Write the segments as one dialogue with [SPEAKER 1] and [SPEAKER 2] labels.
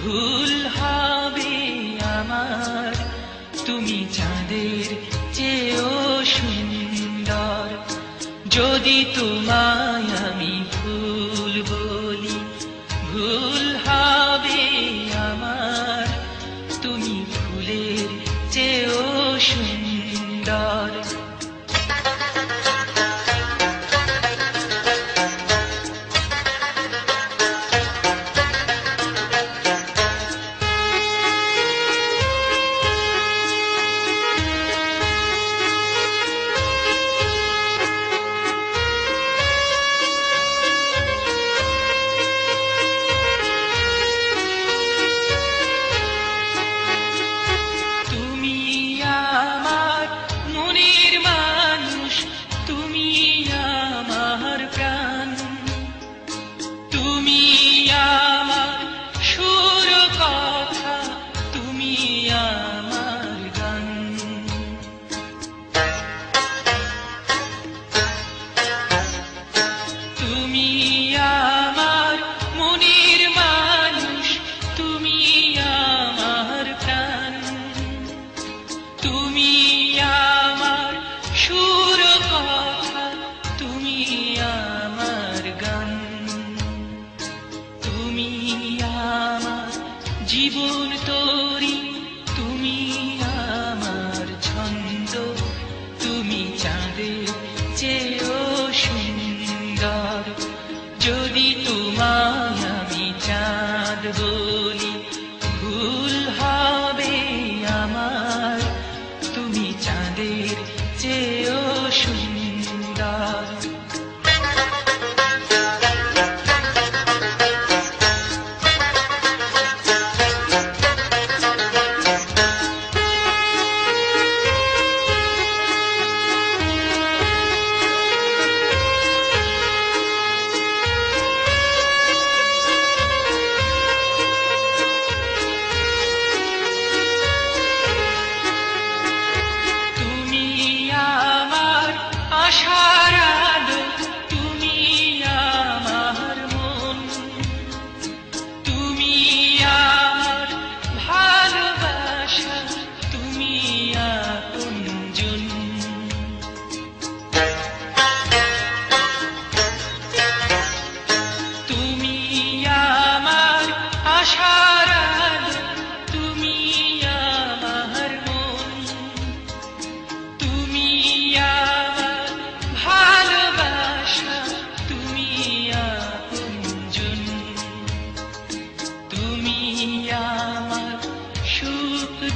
[SPEAKER 1] ভুল হবে আমার, তুমি চাঁদের চেয়েও সুন্দর। যদি তোমায় আমি ভুল বলি, ভুল হবে আমার, তুমি ফুলের চেয়েও সুন্দর। জীবন তোরি তুমি আমার ছন্দ, তুমি চাঁদের চেয়েও সুন্দর। যদি তোমায় আমি চাঁদ বলি, ভুল হবে আমার, তুমি চাঁদের চেয়েও সুন্দর।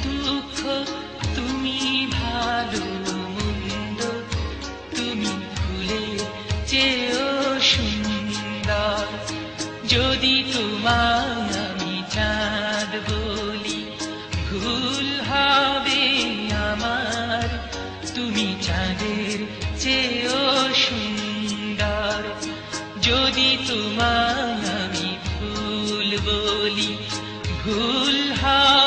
[SPEAKER 1] দুঃখ তুমি, ভালো মন্দ তুমি, ফুলের চেয়েও সুন্দর। যদি তোমায় আমি চাঁদ বলি, ভুল হবে আমার, তুমি চাঁদের চেয়েও সুন্দর। যদি তোমায় আমি ভুল বলি, ভুল হবে